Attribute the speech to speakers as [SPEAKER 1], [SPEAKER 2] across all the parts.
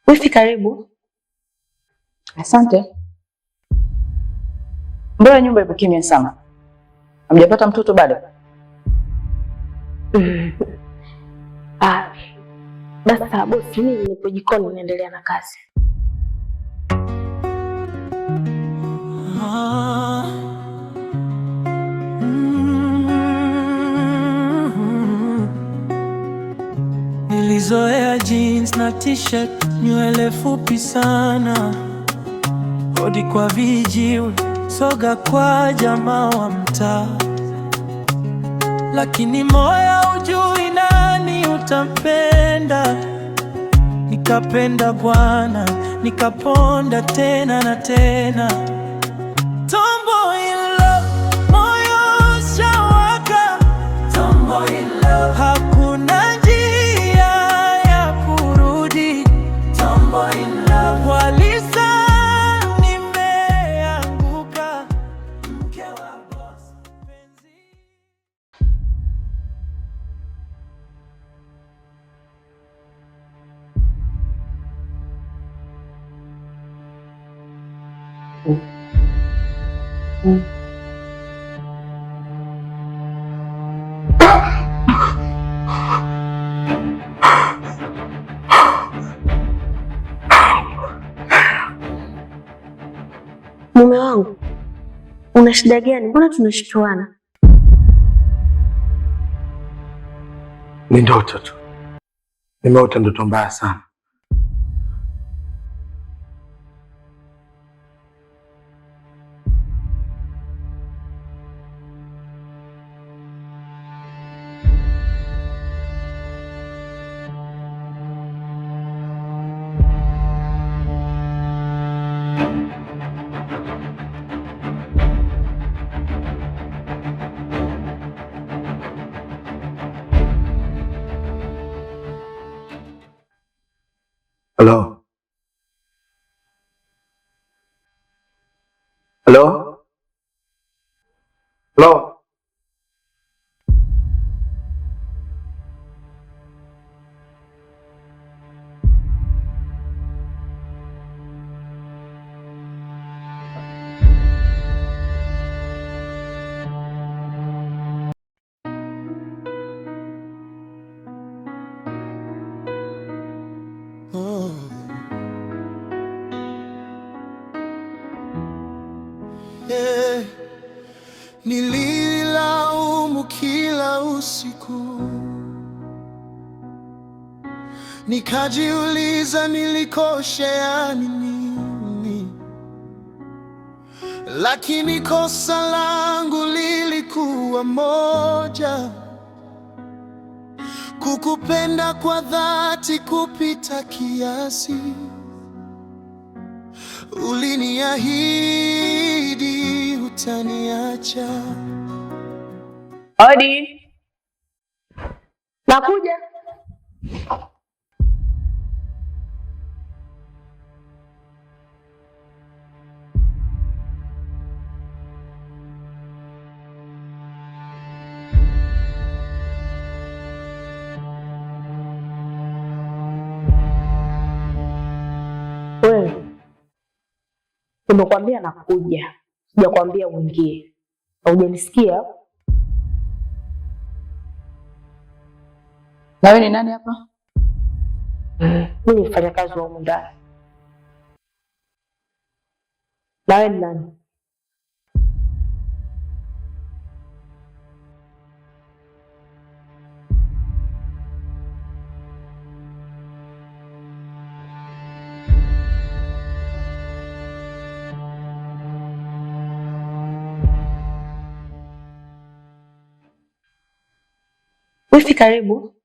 [SPEAKER 1] Wifi, karibu.
[SPEAKER 2] Asante.
[SPEAKER 1] Mbona nyumba ipo kimya sana? Hamjapata mtoto bado?
[SPEAKER 3] Basta bosi, mimi nipo jikoni naendelea na kazi.
[SPEAKER 4] Nilizoea jeans na t-shirt, nywele fupi sana, hodi kwa vijiwe, soga kwa jamaa wa mtaa. Lakini moyo hujui nani utampenda. Nikapenda bwana, nikaponda tena na tena. Tomboy in love, moyo shawaka. Tomboy in love, hakuna njia ya kurudi. Tomboy in love, walisa nimeanguka. Mke wa boss penzi.
[SPEAKER 3] Mume wangu, una shida gani? Mbona tunashtuana?
[SPEAKER 5] Ni ndoto tu. Nimeota ndoto mbaya sana. Hello? Hello? Hello?
[SPEAKER 4] Nililaumu kila usiku, nikajiuliza nilikosea nini, lakini kosa langu lilikuwa moja: kukupenda kwa dhati kupita kiasi. Uliniahidi utaniacha.
[SPEAKER 1] Hodi.
[SPEAKER 3] Nakuja.
[SPEAKER 1] Wewe, nimekwambia nakuja. Sijakwambia uingie. Haujanisikia? Na wewe ni nani hapa? Mimi ni mfanyakazi wa humu ndani. Na wewe ni nani? Wifi, karibu.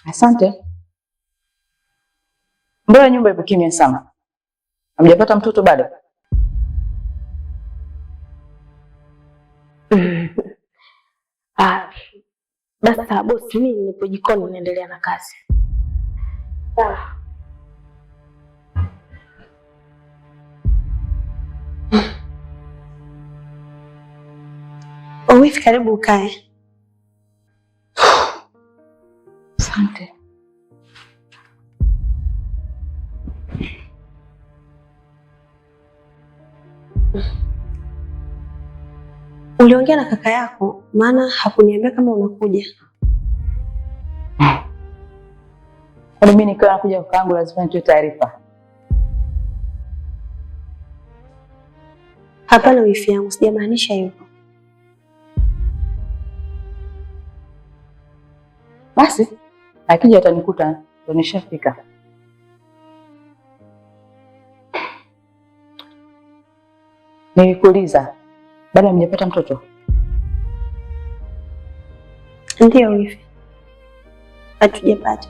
[SPEAKER 2] Asante.
[SPEAKER 1] Mbona nyumba ipo kimya sana? Hamjapata mtoto bado?
[SPEAKER 3] Basta bosi, mimi nipo jikoni naendelea na kazi. Sawa.
[SPEAKER 1] Wifi, karibu ukae.
[SPEAKER 2] Asante.
[SPEAKER 3] Uliongea na kaka yako? Maana hakuniambia kama unakuja.
[SPEAKER 2] Kwani mimi nikiwa nakuja kwa kakaangu lazima nitoe taarifa?
[SPEAKER 3] Hapana wifi yangu, sijamaanisha hivyo.
[SPEAKER 2] Basi akija atanikuta, ndo nishafika. Nilikuuliza bado hamjapata mtoto?
[SPEAKER 3] Ndio wifi, hatujapata.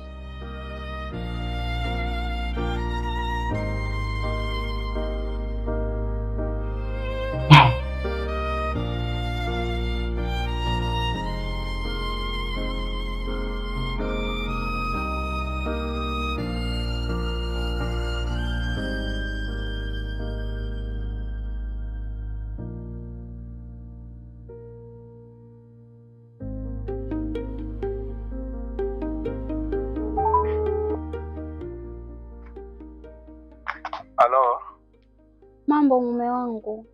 [SPEAKER 5] Halo.
[SPEAKER 6] Mambo mume wangu.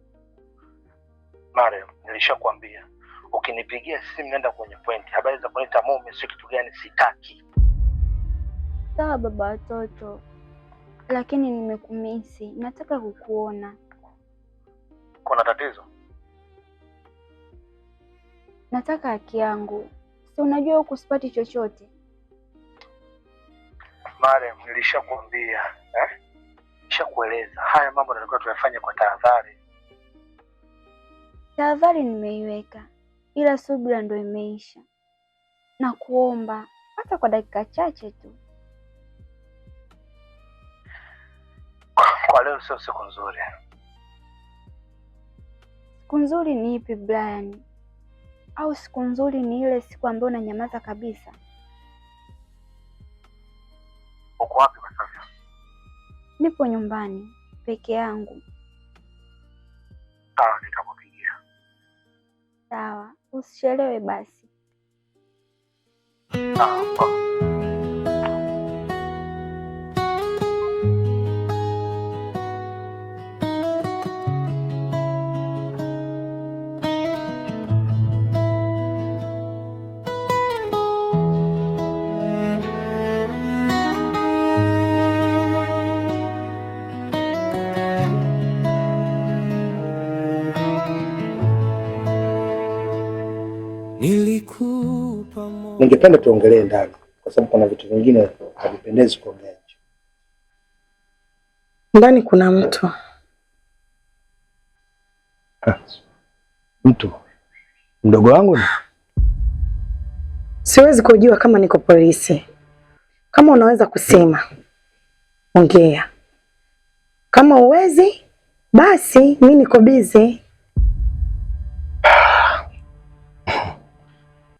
[SPEAKER 5] Mariam, nilishakwambia ukinipigia simu nenda kwenye point. Habari za kuniita mume sio kitu gani, sitaki.
[SPEAKER 6] Sawa baba watoto, lakini nimekumisi, nataka kukuona.
[SPEAKER 5] Kuna tatizo?
[SPEAKER 6] Nataka haki yangu, si unajua huku sipati chochote.
[SPEAKER 5] Mariam, nilishakwambia nishakueleza haya mambo natakiwa tuyafanye kwa tahadhari.
[SPEAKER 6] Tahadhari nimeiweka, ila subira ndo imeisha. Na kuomba hata kwa dakika chache tu.
[SPEAKER 5] Kwa leo sio siku nzuri.
[SPEAKER 6] Siku nzuri ni ipi Brian? Au siku nzuri ni ile siku ambayo unanyamaza kabisa?
[SPEAKER 5] Uko wapi kwa sasa?
[SPEAKER 6] Nipo nyumbani peke yangu.
[SPEAKER 5] Sawa, nitakupigia.
[SPEAKER 6] Sawa, usichelewe basi.
[SPEAKER 5] Sawa. Ningependa tuongelee ndani kwa sababu kuna vitu vingine havipendezi kuongea nje.
[SPEAKER 1] Ndani kuna mtu.
[SPEAKER 5] Mtu mdogo wangu?
[SPEAKER 1] Siwezi kujua kama niko polisi. Kama unaweza kusema ongea, kama uwezi basi mimi niko busy.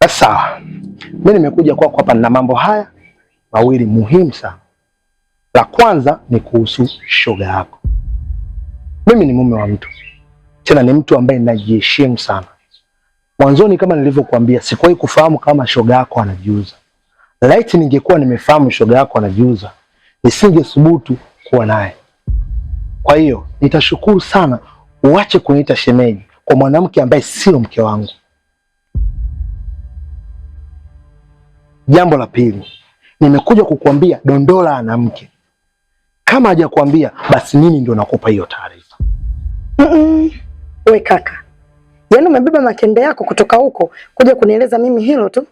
[SPEAKER 5] Sawa. Mimi nimekuja kwako hapa na mambo haya mawili muhimu sana. La kwanza ni kuhusu shoga yako. Mimi ni mume wa mtu. Tena ni mtu ambaye najiheshimu sana. Mwanzoni kama nilivyokuambia sikuwahi kufahamu kama shoga yako anajiuza. Laiti ningekuwa nimefahamu shoga yako anajiuza, nisingethubutu kuwa naye. Kwa hiyo nitashukuru sana uache kuniita shemeji kwa mwanamke ambaye sio mke wangu. Jambo la pili, nimekuja kukuambia Dondola ana mke. Kama hajakuambia basi mimi ndio nakupa hiyo taarifa.
[SPEAKER 1] We kaka, yaani umebeba makende yako kutoka huko kuja kunieleza mimi hilo tu?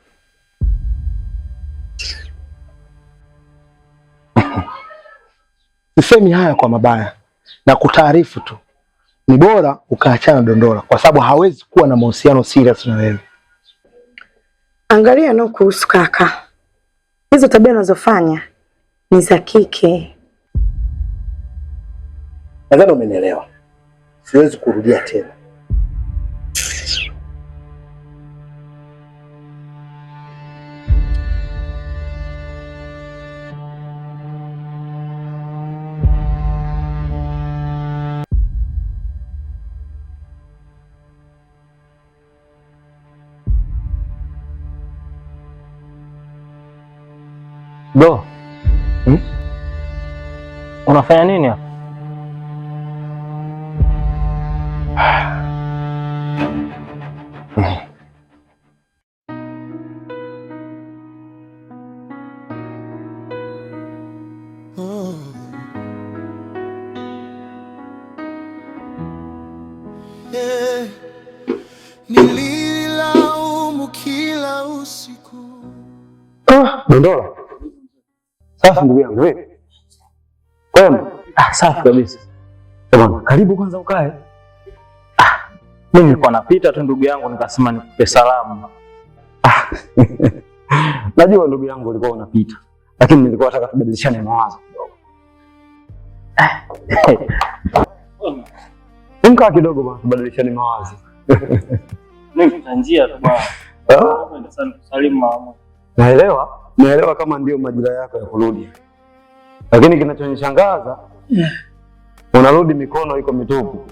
[SPEAKER 5] Sisemi haya kwa mabaya na kutaarifu tu. Ni bora ukaachana Dondola kwa sababu hawezi kuwa na mahusiano serious na wewe.
[SPEAKER 1] Angalia no kuhusu kaka. Hizo tabia unazofanya ni za kike.
[SPEAKER 5] Nadhani umenielewa. Siwezi kurudia tena.
[SPEAKER 7] Bro. Unafanya nini hapa? Dondola. Safi ndugu yangu wewe. Kwema?
[SPEAKER 8] Safi kabisa.
[SPEAKER 7] Bwana, karibu kwanza ukae.
[SPEAKER 8] Mimi nilikuwa napita tu ndugu yangu nikasema nikupe salamu.
[SPEAKER 7] Najua ndugu yangu ulikuwa unapita. Lakini nilikuwa nataka tubadilishane mawazo kidogo. Mkaa kidogo bwana, tubadilishane mawazo.
[SPEAKER 8] Mimi njia tu bwana. Naomba sana kusalimu mama.
[SPEAKER 7] Naelewa kama ndio majira yako ya kurudi. Lakini kinachonishangaza unarudi mikono iko mitupu.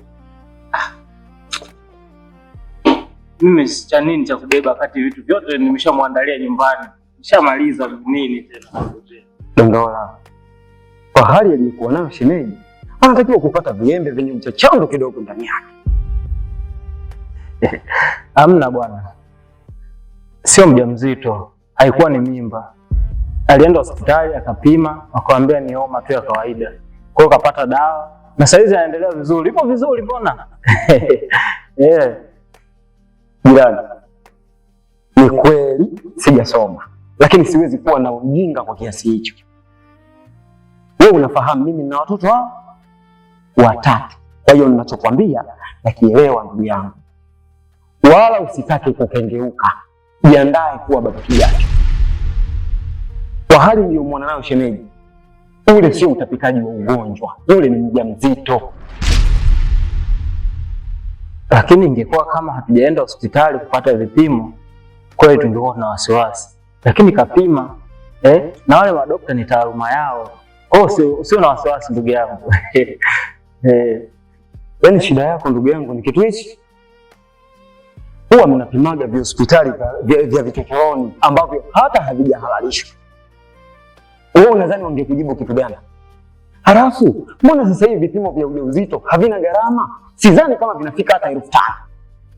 [SPEAKER 8] Mimi cha nini cha kubeba wakati vitu vyote nimeshamwandalia nyumbani. Nishamaliza nini tena?
[SPEAKER 7] Dondola. Kwa hali aliyokuwa nayo shemeji, anatakiwa kupata viembe vyenye mchachando kidogo ndani yake.
[SPEAKER 8] Hamna bwana. Sio mjamzito, haikuwa ni mimba. Alienda hospitali akapima, akamwambia ni homa tu ya kawaida. Kwa hiyo kapata dawa na saizi anaendelea vizuri. Ipo vizuri mbona?
[SPEAKER 7] Jirani, ni kweli sijasoma, lakini siwezi kuwa na ujinga kwa kiasi hicho. Wewe unafahamu mimi nina watoto hao 3. Kwa hiyo ninachokwambia nakielewa ndugu yangu. Wala usitake kukengeuka. Jiandae kuwa baba kijacho. Kwa hali niliyomwona nayo shemeji, ule sio utapikaji wa ugonjwa, ule ni mjamzito.
[SPEAKER 8] Lakini ingekuwa kama hatujaenda hospitali kupata vipimo, kweli tungekuwa na wasiwasi. Lakini kapima, na wale madokta ni taaluma yao. Sio na wasiwasi ndugu yangu.
[SPEAKER 7] Yaani shida yako ndugu yangu ni kitu hichi. Huwa mnapimaga vya hospitali vya vichochoroni ambavyo hata havijahalalishwa. Wewe unadhani wangekujibu kitu gani? Halafu, mbona sasa hivi vipimo vya ujauzito havina gharama? Sidhani kama vinafika hata 5,000.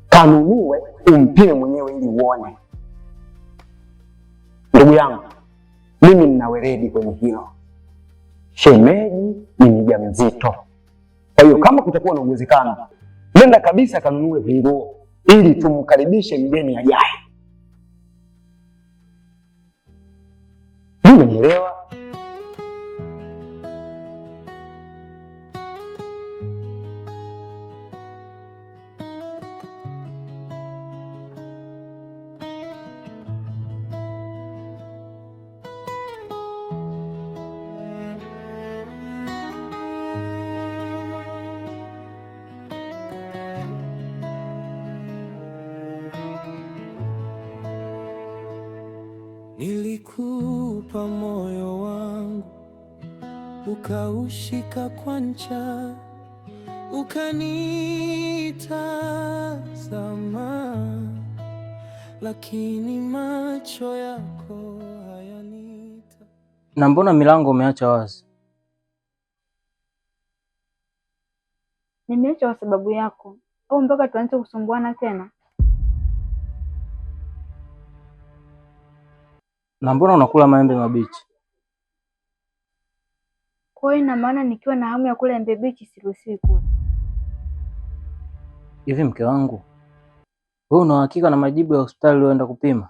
[SPEAKER 7] Kanunue umpime mwenyewe ili uone. Ndugu yangu, mimi nina weledi kwenye hilo. Shemeji ni mjamzito. Kwa hiyo kama kutakuwa na uwezekano, nenda kabisa kanunue vinguo ili tumkaribishe mgeni ajaye. Unielewa?
[SPEAKER 4] Nilikupa moyo wangu, ukaushika kwa ncha, ukanitazama, lakini macho yako hayanita.
[SPEAKER 8] Na mbona milango umeacha wazi?
[SPEAKER 6] Nimeacha kwa sababu yako, au mpaka tuanze kusumbuana tena?
[SPEAKER 8] Na mbona unakula maembe mabichi?
[SPEAKER 6] Kwa hiyo ina maana nikiwa na hamu ya kula embe bichi siruhusiwi kula?
[SPEAKER 8] Hivi mke wangu, wewe una uhakika na majibu ya hospitali ulioenda kupima?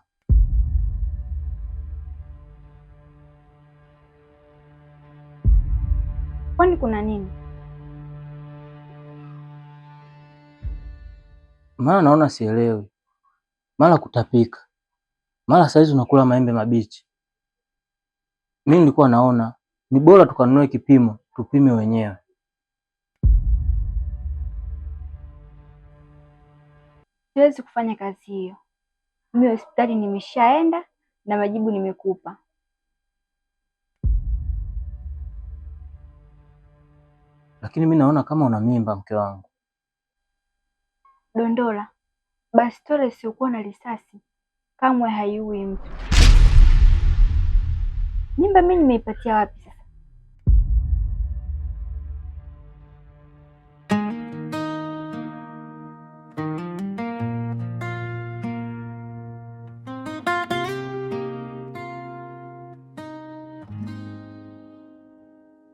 [SPEAKER 6] Kwani kuna nini?
[SPEAKER 8] Maana naona sielewi. Mara kutapika, mara saizi unakula maembe mabichi. Mimi nilikuwa naona ni bora tukanunue kipimo, tupime wenyewe.
[SPEAKER 6] Siwezi kufanya kazi hiyo. Mimi hospitali nimeshaenda na majibu nimekupa.
[SPEAKER 8] Lakini mimi naona kama una mimba mke wangu.
[SPEAKER 6] Dondola, bastola isiyokuwa na risasi kamwe haiui mtu. Mimba mimi nimeipatia wapi sasa?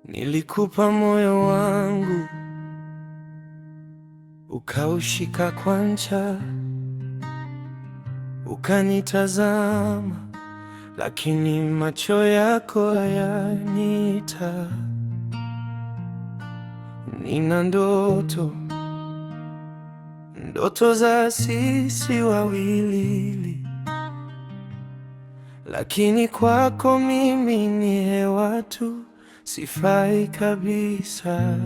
[SPEAKER 4] Nilikupa moyo wangu, ukaushika kwa ncha, ukanitazama, lakini macho yako hayaniita. Nina ndoto za sisi wawili, lakini kwako mimi ni hewa tu, sifai kabisa.